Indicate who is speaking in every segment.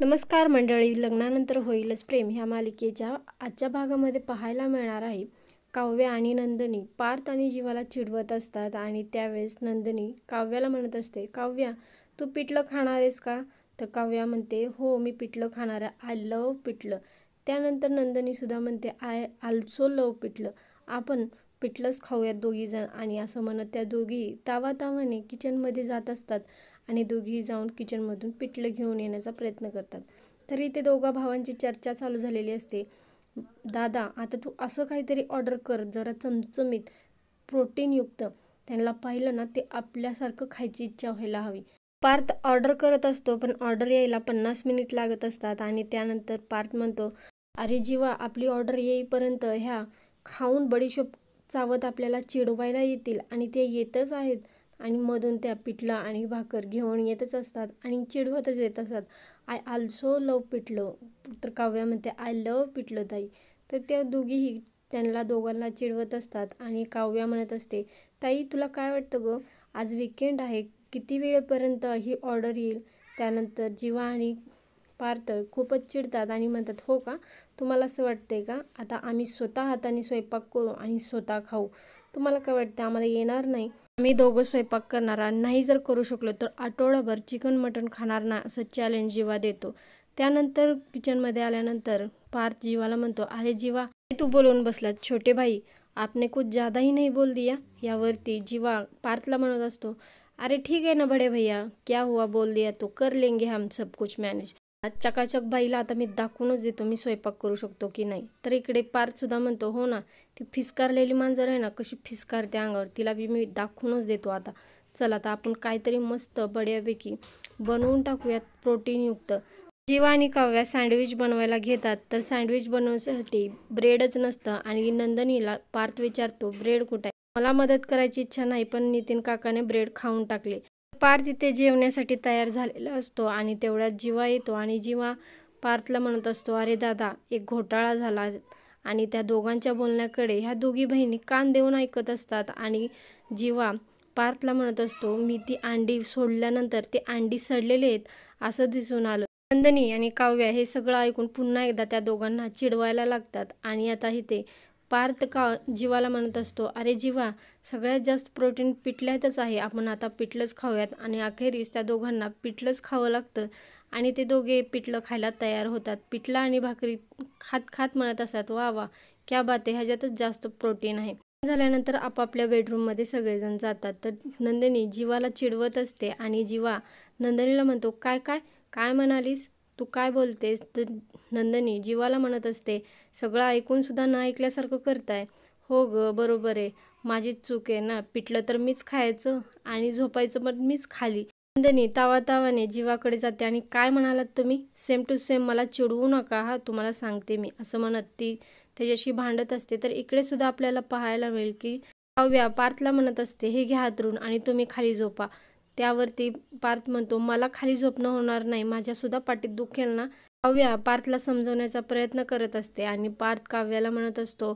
Speaker 1: नमस्कार मंडळी, लग्नानंतर होईलच प्रेम ह्या मालिकेच्या आजच्या भागामध्ये पाहायला मिळणार आहे काव्या आणि नंदिनी पार्थ आणि जीवाला चिडवत असतात आणि त्यावेळेस नंदिनी काव्याला म्हणत असते, काव्या तू पिठलं खाणार आहेस का? तर काव्या म्हणते, हो मी पिठलं खाणार आहे, आय लव्ह पिठलं. त्यानंतर नंदिनी सुद्धा म्हणते, आय आल्सो लव्ह पिठलं. आपण पिठलंच खाऊयात दोघीजण. आणि असं म्हणत त्या दोघी तावातावाने किचनमध्ये जात असतात आणि दोघीही जाऊन किचनमधून पिठलं घेऊन येण्याचा प्रयत्न करतात. तरी ते दोघा भावांची चर्चा चालू झालेली असते. दादा आता तू असं काहीतरी ऑर्डर कर, जरा चमचमीत प्रोटीनयुक्त. त्यांना पाहिलं ना ते आपल्यासारखं खायची इच्छा व्हायला हवी. पार्थ ऑर्डर करत असतो, पण ऑर्डर यायला 50 मिनिट लागत असतात. आणि त्यानंतर पार्थ म्हणतो, अरे जीवा आपली ऑर्डर येईपर्यंत ह्या खाऊन बडीशोप चावत आपल्याला चिडवायला येतील आणि ते येतच आहेत. आणि मधून त्या पिठलं आणि भाकर घेऊन येतच असतात आणि चिडवतच येत असतात. आय आल्सो लव्ह पिठलं. तर काव्या म्हणते, आय लव्ह पिठलं ताई. तर त्या दोघीही त्यांना दोघांना चिडवत असतात आणि काव्या म्हणत असते, ताई तुला काय वाटतं गं, आज वीकेंड आहे, किती वेळेपर्यंत ही ऑर्डर येईल? त्यानंतर जीवा आणि पार्थ खूपच चिडतात आणि म्हणतात, हो का, तुम्हाला असं वाटतंय का? आता आम्ही स्वतः हाताने स्वयंपाक करू आणि स्वतः खाऊ. तुम्हाला काय वाटतं आम्हाला येणार नाही? आम्ही दोघं स्वयंपाक करणार आणि नाही जर करू शकलो तर आठवडाभर चिकन मटण खाणार ना, असं चॅलेंज जीवा देतो. त्यानंतर किचनमध्ये आल्यानंतर पार्थ जीवाला म्हणतो, अरे जीवा तू बोलून बसला छोटे भाई, आपने कुछ ज़्यादा ही नहीं बोल दिया. यावरती जीवा पार्थला म्हणत असतो, अरे ठीक है ना बड़े भैया, क्या हुआ, बोल दिया तो कर लेंगे हम सब कुछ मॅनेज. आज चकाचक बाईला आता मी दाखवूनच देतो मी स्वयंपाक करू शकतो की नाही. तर इकडे पार्थ सुद्धा म्हणतो, हो ना, ती फिसकारलेली मांजर आहे ना, कशी फिसकारते अंगावर, तिला बी मी दाखवूनच देतो आता. चला आता आपण काहीतरी मस्त बड्यापैकी बनवून टाकूयात प्रोटीनयुक्त. जीवा आणि काव्या सँडविच बनवायला घेतात. तर सँडविच बनवण्यासाठी ब्रेडच नसतं आणि नंदिनीला पार्थ विचारतो, ब्रेड कुठे आहे? मला मदत करायची इच्छा नाही, पण नितीन काकाने ब्रेड खाऊन टाकले. पार्थ इथे जेवण्यासाठी तयार झालेला असतो आणि तेवढ्यात जीवा येतो आणि जीवा पार्थला म्हणत असतो, अरे दादा एक घोटाळा झाला. आणि त्या दोघांच्या बोलण्याकडे ह्या दोघी बहिणी कान देऊन ऐकत असतात. आणि जीवा पार्थला म्हणत असतो, मी ती अंडी सोडल्यानंतर ती अंडी सडलेली आहेत असं दिसून आलं. नंदिनी आणि काव्या हे सगळं ऐकून पुन्हा एकदा त्या दोघांना चिडवायला लागतात. आणि आता इथे पार्थ जीवाला म्हणत असतो, अरे जीवा सगळ्यात जास्त प्रोटीन पिठल्यातच आहे, आपण आता पिठलंच खाऊयात. आणि अखेरीस त्या दोघांना पिठलंच खावं लागतं आणि ते दोघे पिठलं खायला तयार होतात. पिठलं आणि भाकरी खात खात म्हणत असतात, वा वा क्या बात आहे, ह्याच्यातच जास्त प्रोटीन आहे. झाल्यानंतर आपापल्या बेडरूममध्ये सगळेजण जातात. तर नंदिनी जीवाला चिडवत असते आणि जीवा नंदिनीला म्हणतो, काय काय काय म्हणालीस, तू काय बोलतेस? तर नंदिनी जीवाला म्हणत असते, सगळं ऐकून सुद्धा न ऐकल्यासारखं करताय. हो ग बरोबर आहे, माझीच चूक आहे ना, पिठलं तर मीच खायचं आणि झोपायचं पण मीच खाली. नंदिनी तावातावाने जीवाकडे जाते आणि काय म्हणालात तुम्ही, सेम टू सेम, मला चिडवू नका हा, तुम्हाला सांगते मी, असं म्हणत ती त्याच्याशी भांडत असते. तर इकडे सुद्धा आपल्याला पाहायला मिळेल की काव्या पार्थला म्हणत असते, हे घ्या हातरून आणि तुम्ही खाली झोपा. त्यावरती पार्थ म्हणतो, मला खाली झोपणं होणार नाही, माझ्यासुद्धा पाठीत दुखेल ना. काव्या पार्थला समजवण्याचा प्रयत्न करत असते आणि पार्थ काव्याला म्हणत असतो,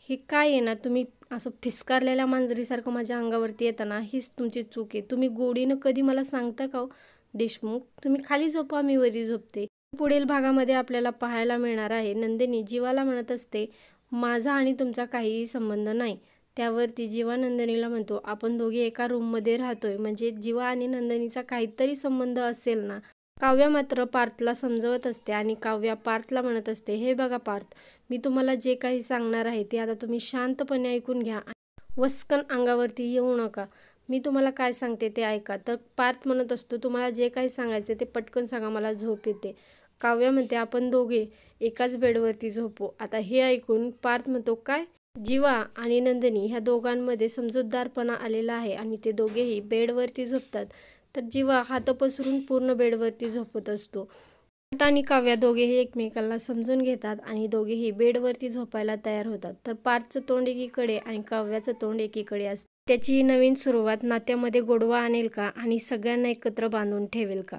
Speaker 1: हे काय आहे ना, तुम्ही असं फिसकारलेल्या मांजरीसारखं माझ्या अंगावरती येताना, हीच तुमची चूक आहे. तुम्ही गोडीनं कधी मला सांगता का हो देशमुख, तुम्ही खाली झोपा मी वरी झोपते. पुढील भागामध्ये आपल्याला पाहायला मिळणार आहे नंदिनी जीवाला म्हणत असते, माझा आणि तुमचा काहीही संबंध नाही. त्यावरती जीवा नंदिनीला म्हणतो, आपण दोघे एका रूममध्ये राहतोय म्हणजे जीवा आणि नंदिनीचा काहीतरी संबंध असेल ना. काव्या मात्र पार्थला समजवत असते आणि काव्या पार्थला म्हणत असते, हे बघा पार्थ, मी तुम्हाला जे काही सांगणार आहे ते आता तुम्ही शांतपणे ऐकून घ्या, वस्कन अंगावरती येऊ नका. मी तुम्हाला काय सांगते ते ऐका. तर पार्थ म्हणत असतो, तुम्हाला जे काही सांगायचं ते पटकन सांगा, मला झोप येते. काव्या म्हणते, आपण दोघे एकाच बेडवरती झोपू. आता हे ऐकून पार्थ म्हणतो, काय? जीवा आणि नंदिनी ह्या दोघांमध्ये समजूतदारपणा आलेला आहे आणि ते दोघेही बेडवरती झोपतात. तर जीवा हात पसरून पूर्ण बेडवरती झोपत असतो. पार्थ आणि काव्या दोघेही एकमेकांना समजून घेतात आणि दोघेही बेडवरती झोपायला तयार होतात. तर पार्थचं तोंड एकीकडे आणि काव्याचं तोंड एकीकडे असते. त्याची ही नवीन सुरुवात नात्यामध्ये गोडवा आणेल का आणि सगळ्यांना एकत्र बांधून ठेवेल का?